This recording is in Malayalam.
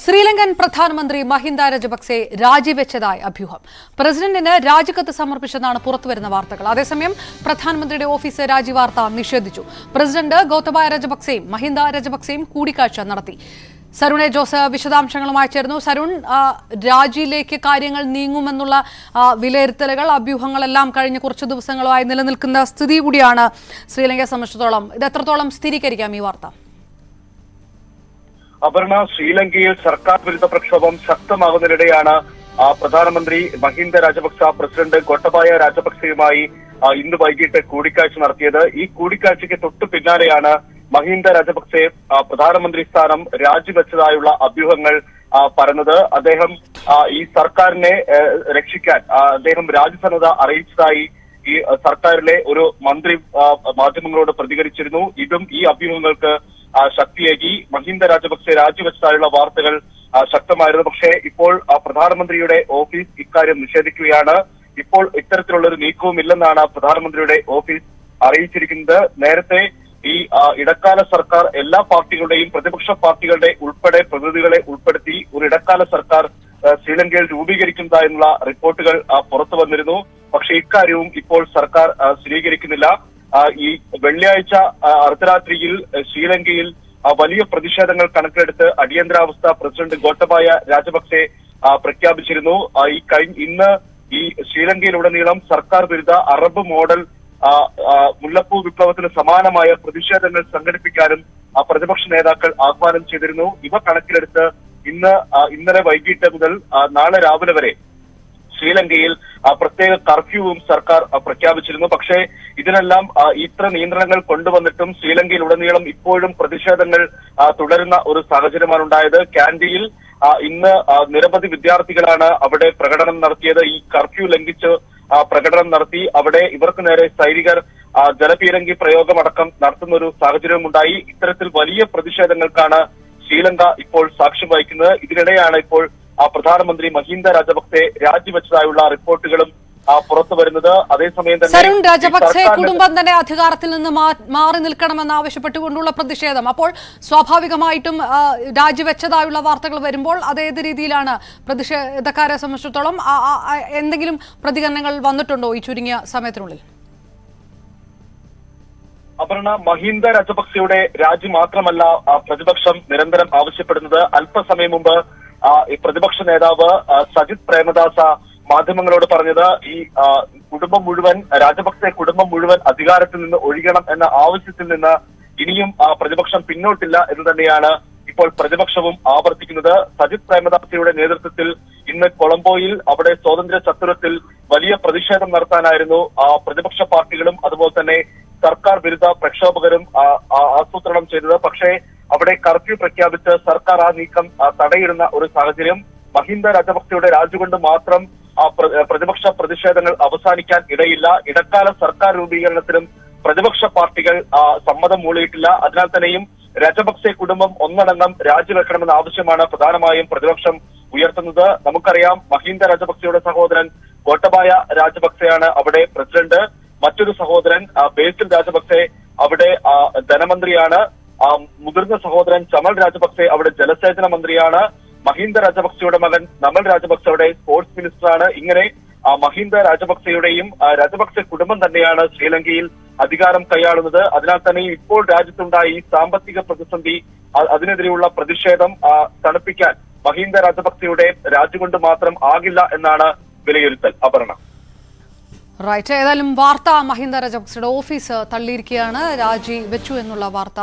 ശ്രീലങ്കൻ പ്രധാനമന്ത്രി മഹിന്ദ രജപക്സെ രാജിവെച്ചതായി അഭ്യൂഹം. പ്രസിഡന്റിന് രാജിക്കത്ത് സമർപ്പിച്ചെന്നാണ് പുറത്തുവരുന്ന വാർത്തകൾ. അതേസമയം പ്രധാനമന്ത്രിയുടെ ഓഫീസ് രാജിവാർത്ത നിഷേധിച്ചു. പ്രസിഡന്റ് ഗോതബായ രജപക്സെയും മഹിന്ദ രജപക്സെയും കൂടിക്കാഴ്ച നടത്തി. സരുൺ ജോസ് വിശദാംശങ്ങളുമായി ചേർന്നു. സരുൺ, രാജിയിലേക്ക് കാര്യങ്ങൾ നീങ്ങുമെന്നുള്ള വിലയിരുത്തലുകൾ, അഭ്യൂഹങ്ങളെല്ലാം കഴിഞ്ഞ കുറച്ചു ദിവസങ്ങളായി നിലനിൽക്കുന്ന സ്ഥിതി കൂടിയാണ് ശ്രീലങ്കയെ സംബന്ധിച്ചിടത്തോളം. ഇത് എത്രത്തോളം സ്ഥിരീകരിക്കാം ഈ വാർത്ത? അപർണ, ശ്രീലങ്കയിൽ സർക്കാർ വിരുദ്ധ പ്രക്ഷോഭം ശക്തമാകുന്നതിനിടെയാണ് പ്രധാനമന്ത്രി മഹിന്ദ രാജപക്സ പ്രസിഡന്റ് ഗോട്ടബായ രാജപക്സെയുമായി ഇന്ന് വൈകിട്ട് കൂടിക്കാഴ്ച നടത്തിയത്. ഈ കൂടിക്കാഴ്ചയ്ക്ക് തൊട്ടു പിന്നാലെയാണ് മഹിന്ദ രാജപക്സെ പ്രധാനമന്ത്രി സ്ഥാനം രാജിവെച്ചതായുള്ള അഭ്യൂഹങ്ങൾ പറഞ്ഞത്. അദ്ദേഹം ഈ സർക്കാരിനെ രക്ഷിക്കാൻ അദ്ദേഹം രാജ്യസന്നദ്ധ അറിയിച്ചതായി ഈ സർക്കാരിലെ ഒരു മന്ത്രി മാധ്യമങ്ങളോട് പ്രതികരിച്ചിരുന്നു. ഇതും ഈ അഭ്യൂഹങ്ങൾക്ക് ശക്തിയേകി. മഹിന്ദ രാജപക്സെ രാജിവെച്ചതായുള്ള വാർത്തകൾ ശക്തമായിരുന്നു. പക്ഷേ ഇപ്പോൾ പ്രധാനമന്ത്രിയുടെ ഓഫീസ് ഇക്കാര്യം നിഷേധിക്കുകയാണ്. ഇപ്പോൾ ഇത്തരത്തിലുള്ള ഒരു നീക്കവുമില്ലെന്നാണ് പ്രധാനമന്ത്രിയുടെ ഓഫീസ് അറിയിച്ചിരിക്കുന്നത്. നേരത്തെ ഈ ഇടക്കാല സർക്കാർ എല്ലാ പാർട്ടികളുടെയും പ്രതിപക്ഷ പാർട്ടികളുടെ ഉൾപ്പെടെ പ്രതിനിധികളെ ഉൾപ്പെടുത്തി ഒരു ഇടക്കാല സർക്കാർ ശ്രീലങ്കയിൽ രൂപീകരിക്കുന്നതായുള്ള റിപ്പോർട്ടുകൾ പുറത്തു വന്നിരുന്നു. പക്ഷേ ഇക്കാര്യവും ഇപ്പോൾ സർക്കാർ സ്ഥിരീകരിക്കുന്നില്ല. ഈ വെള്ളിയാഴ്ച അർദ്ധരാത്രിയിൽ ശ്രീലങ്കയിൽ വലിയ പ്രതിഷേധങ്ങൾ കണക്കിലെടുത്ത് അടിയന്തരാവസ്ഥ പ്രസിഡന്റ് ഗോട്ടബായ രാജപക്സെ പ്രഖ്യാപിച്ചിരുന്നു. ഇന്ന് ഈ ശ്രീലങ്കയിലുടനീളം സർക്കാർ വിരുദ്ധ അറബ് മോഡൽ മുല്ലപ്പൂ വിപ്ലവത്തിന് സമാനമായ പ്രതിഷേധങ്ങൾ സംഘടിപ്പിക്കാനും പ്രതിപക്ഷ നേതാക്കൾ ആഹ്വാനം ചെയ്തിരുന്നു. ഇവ കണക്കിലെടുത്ത് ഇന്നലെ വൈകിട്ട് മുതൽ നാളെ രാവിലെ വരെ ശ്രീലങ്കയിൽ പ്രത്യേക കർഫ്യൂവും സർക്കാർ പ്രഖ്യാപിച്ചിരുന്നു. പക്ഷേ ഇതിനെല്ലാം ഇത്ര നിയന്ത്രണങ്ങൾ കൊണ്ടുവന്നിട്ടും ശ്രീലങ്കയിൽ ഉടനീളം ഇപ്പോഴും പ്രതിഷേധങ്ങൾ തുടരുന്ന ഒരു സാഹചര്യമാണ് ഉണ്ടായത്. കാൻഡിയിൽ ഇന്ന് നിരവധി വിദ്യാർത്ഥികളാണ് അവിടെ പ്രകടനം നടത്തിയത്. ഈ കർഫ്യൂ ലംഘിച്ച് പ്രകടനം നടത്തി. അവിടെ ഇവർക്ക് നേരെ സൈനികർ ജലപീരങ്കി പ്രയോഗമടക്കം നടത്തുന്ന ഒരു സാഹചര്യമുണ്ടായി. ഇത്തരത്തിൽ വലിയ പ്രതിഷേധങ്ങൾക്കാണ് ശ്രീലങ്ക ഇപ്പോൾ സാക്ഷ്യം വഹിക്കുന്നത്. ഇതിനിടെയാണ് ഇപ്പോൾ പ്രധാനമന്ത്രി മഹിന്ദ രാജപക്സെ രാജിവെച്ചതായുള്ള റിപ്പോർട്ടുകളും പുറത്തു വരുന്നത്. അതേസമയം തന്നെ സരുൺ, രാജപക്സെ കുടുംബം തന്നെ അധികാരത്തിൽ നിന്ന് മാറി നിൽക്കണമെന്ന് ആവശ്യപ്പെട്ടുകൊണ്ടുള്ള പ്രതിഷേധം, അപ്പോൾ സ്വാഭാവികമായിട്ടും രാജിവെച്ചതായുള്ള വാർത്തകൾ വരുമ്പോൾ അതേത് രീതിയിലാണ് പ്രതിഷേധക്കാരെ സംബന്ധിച്ചിടത്തോളം എന്തെങ്കിലും പ്രതികരണങ്ങൾ വന്നിട്ടുണ്ടോ ഈ ചുരുങ്ങിയ സമയത്തിനുള്ളിൽ? അപർണ, മഹിന്ദ രാജപക്സെയുടെ രാജി മാത്രമല്ല പ്രതിപക്ഷം നിരന്തരം ആവശ്യപ്പെടുന്നത്. അല്പസമയം മുമ്പ് ഈ പ്രതിപക്ഷ നേതാവ് സജിത് പ്രേമദാസ മാധ്യമങ്ങളോട് പറഞ്ഞത് ഈ കുടുംബം മുഴുവൻ രാജപക്സെ കുടുംബം മുഴുവൻ അധികാരത്തിൽ നിന്ന് ഒഴിയണം എന്ന ആവശ്യത്തിൽ നിന്ന് ഇനിയും പ്രതിപക്ഷം പിന്നോട്ടില്ല എന്ന് തന്നെയാണ് ഇപ്പോൾ പ്രതിപക്ഷവും ആവർത്തിക്കുന്നത്. സജിത് പ്രേമദാസയുടെ നേതൃത്വത്തിൽ ഇന്ന് കൊളംബോയിൽ അവിടെ സ്വാതന്ത്ര്യ ചത്തുരത്തിൽ വലിയ പ്രതിഷേധം നടത്താനായിരുന്നു പ്രതിപക്ഷ പാർട്ടികളും അതുപോലെ തന്നെ സർക്കാർ വിരുദ്ധ പ്രക്ഷോഭകരും ആസൂത്രണം ചെയ്തത്. പക്ഷേ അവിടെ കർഫ്യൂ പ്രഖ്യാപിച്ച് സർക്കാർ ആ നീക്കം തടയിടുന്ന ഒരു സാഹചര്യം. മഹിന്ദ രാജപക്സെയുടെ രാജി കൊണ്ട് മാത്രം പ്രതിപക്ഷ പ്രതിഷേധങ്ങൾ അവസാനിക്കാൻ ഇടയില്ല. ഇടക്കാല സർക്കാർ രൂപീകരണത്തിനും പ്രതിപക്ഷ പാർട്ടികൾ സമ്മതം മൂളിയിട്ടില്ല. അതിനാൽ തന്നെയും രാജപക്സെ കുടുംബം ഒന്നടങ്കം രാജിവെക്കണമെന്ന ആവശ്യമാണ് പ്രധാനമായും പ്രതിപക്ഷം ഉയർത്തുന്നത്. നമുക്കറിയാം, മഹിന്ദ രാജപക്സെയുടെ സഹോദരൻ ഗോട്ടബായ രാജപക്സെയാണ് അവിടെ പ്രസിഡന്റ്. മറ്റൊരു സഹോദരൻ ബേസിൽ രാജപക്സെ അവിടെ ധനമന്ത്രിയാണ്. മുതിർന്ന സഹോദരൻ ചമൽ രാജപക്സെ അവിടെ ജലസേചന മന്ത്രിയാണ്. മഹിന്ദ രാജപക്സെയുടെ മകൻ നമൽ രാജപക്സെ അവിടെ സ്പോർട്സ് മിനിസ്റ്ററാണ്. ഇങ്ങനെ മഹിന്ദ രാജപക്സെയുടെയും രാജപക്സെ കുടുംബം തന്നെയാണ് ശ്രീലങ്കയിൽ അധികാരം കൈയാളുന്നത്. അതിനാൽ തന്നെ ഇപ്പോൾ രാജ്യത്തുണ്ടായ ഈ സാമ്പത്തിക പ്രതിസന്ധി, അതിനെതിരെയുള്ള പ്രതിഷേധം തണുപ്പിക്കാൻ മഹിന്ദ രാജപക്സെയുടെ രാജി കൊണ്ട് മാത്രം ആകില്ല എന്നാണ് വിലയിരുത്തൽ. അപർണ. റൈറ്റ്, ഏതായാലും വാർത്ത മഹിന്ദ രാജപക്സെയുടെ ഓഫീസ് തള്ളിയിരിക്കുകയാണ്. രാജി വെച്ചു എന്നുള്ള വാർത്ത